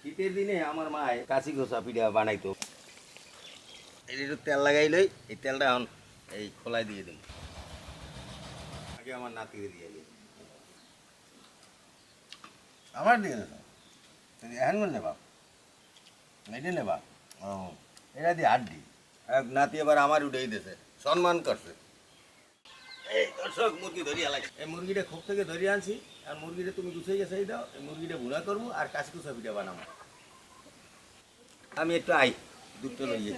শীতের দিনে আমার মায় কাশি ঘষা পিঠা বানাইতো। এই একটু তেল লাগাইলই, এই তেলটা এখন এই খোলায় দিয়ে দিন। আগে আমার নাতিকে দিয়ে দিই। আমার দিয়ে দেবো এখন বল নেবা, এটা নেবা। ও এটা দিয়ে হাড্ডি এক নাতি এবার আমার উঠেই দিয়েছে, সম্মান করছে। এই দর্শক মুরগি ধরিয়া লাগে, এই মুরগিটা খোপ থেকে ধরিয়ে আনছি। আর মুরগিটা তুমি গুছিয়ে গেছে দাও, এই মুরগিটা ভুনা করবো আর কাশি কুচা পিঠা বানাবো। আমি একটু আই দুটো লইয়ে।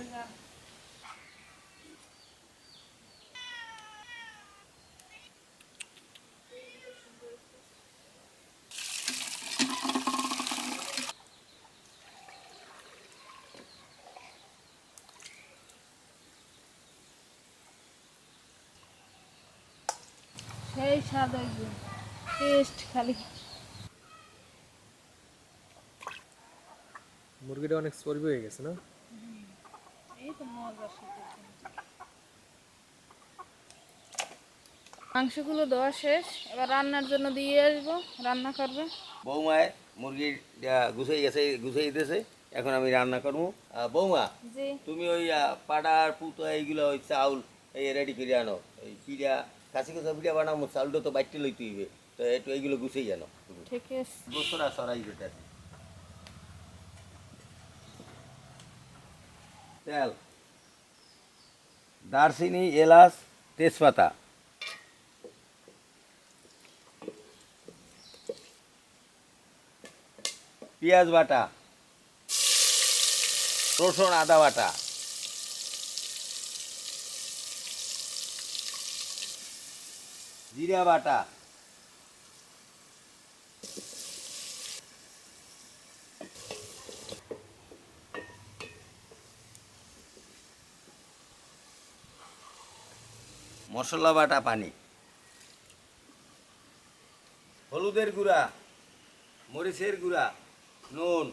সেই স্বাদ হইবে, টেস্ট খালি। মুরগিটা অনেক চর্বি হয়ে গেছে না? এই তো মজা শীতের দিনে। মাংসগুলো ধোয়া শেষ, এবার রান্নার জন্য দিয়ে আসবো, রান্না করবে। বৌমায় মুরগির গুছাই গেছে, গুছাই দিতেছে, এখন আমি রান্না করবো। বৌমা জি। তুমি ওই পাড়ার পুতো এইগুলো ওই চাউল এই রেডি করে আনো, ওই পিঠা কাশি কুচা পিঠা বানাবো, চাউলটা তো বাইটে লইতে হইবে, তো একটু এইগুলো গুছাই আনো। ঠিক আছে। গোস্তটা সরাই যেতে তেল, দারচিনি, এলাচ, তেজপাতা, পেঁয়াজ বাটা, রসুন আদা বাটা, জিরা বাটা, মশলা বাটা পানি, হলুদের গুঁড়া, মরিচের গুঁড়া, নুন,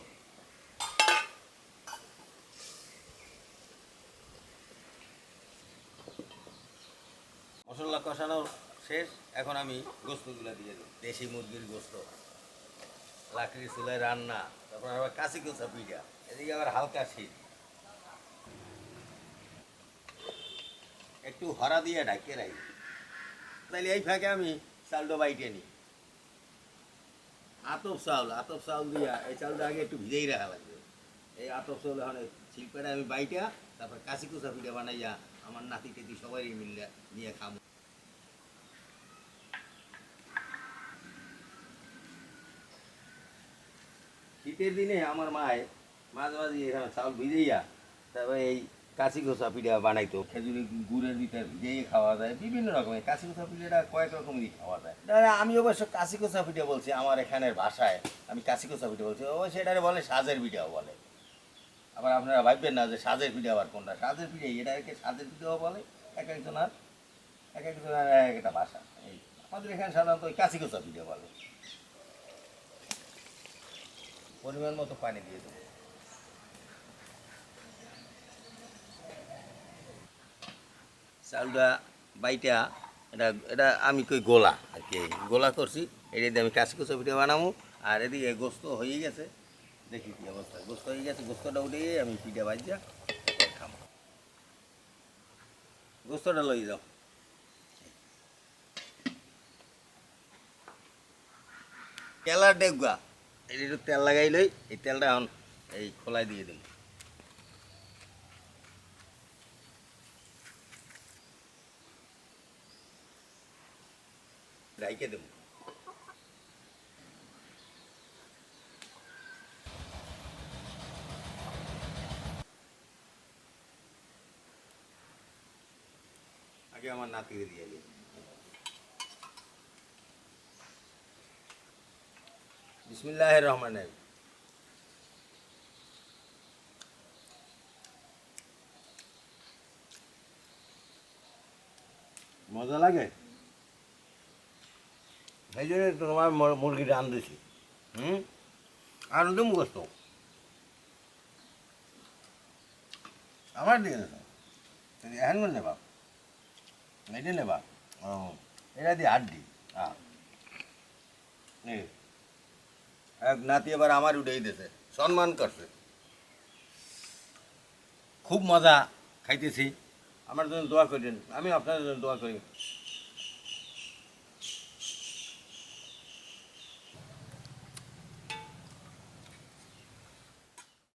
মশলা কষানো শেষ। এখন আমি গোস্তগুলো দিয়ে দিই। দেশি মুরগির গোস্ত, লাকড়ির চুলায় রান্না, তারপর আবার কাশি কুচা পিঠা, এদিকে আবার হালকা শীত। একটু হরা দিয়ে ঢাকিয়ে রাখি, তাইলে এই ফাঁকে আমি চালটা বাইটে নিই। আতপ চাউল দিয়া এই চালটা আগে একটু ভিজেই রাখা লাগবে। এই আতপ চাউল এখন শিল্পেটা আমি বাইটা, তারপর কাশি কুচা পিঠা বানাইয়া আমার নাতি টেতি সবাই মিলে নিয়ে খাবো। শীতের দিনে আমার মায় মাঝে মাঝে এখানে চাউল ভিজাইয়া তারপরে এই কাশি ঘষা পিঠা বানাইতো। খেজুরি গুড়ের ভিতরে ভিজিয়ে খাওয়া যায়, বিভিন্ন রকমের কাশি ঘষা পিঠাটা কয়েক রকমেরই খাওয়া যায়। আমি অবশ্য কাশি ঘষা পিঠা বলছি, আমার এখানের ভাষায় আমি কাশি ঘষা পিঠা বলছি। অবশ্য এটারে বলে সাজের পিঠাও বলে। আবার আপনারা ভাববেন না যে সাজের পিঠা আবার কোনটা সাজের পিঠা, এটাকে সাজের পিঠাও বলে। এক একজনের এক একটা ভাষা। এই আমাদের এখানে সাধারণত ওই কাশি ঘষা পিঠা বলে। পরিমাণ মতো পানি দিয়ে দেবো। চাউলটা বাইটা এটা এটা আমি কই গোলা আর কি, গোলা করছি। এটা দিয়ে আমি কাশি কুচা পিঠা বানাবো। আর এদিকে গোস্ত হয়ে গেছে, দেখি কি অবস্থা। গোস্ত হয়ে গেছে, গোস্তটা উঠে আমি পিঠা বাজা খাবো। গোস্তটা লই যাও। তেলার ডেগুয়া, এই একটু তেল লাগাই লই, এই তেলটা এখন এই খোলায় দিয়ে দিন। রাইকে দেবো। আগে আমার নাতিকে দিয়ে দিই। বিসমিল্লাহির রহমানির রহিম। মজা লাগে, এই জন্য তোমার মুরগি রান দিছি। আর তুমি গোস্ত আমার দিয়ে দেবো, এখন বল নেবা, এটা নেবা। ও এটা দিয়ে হাড্ডি। এক নাতি এবার আমার উঠেই দিয়েছে, সম্মান করছে। খুব মজা খাইতেছি। আমার জন্য দোয়া করেন, আমি আপনাদের জন্য দোয়া করি।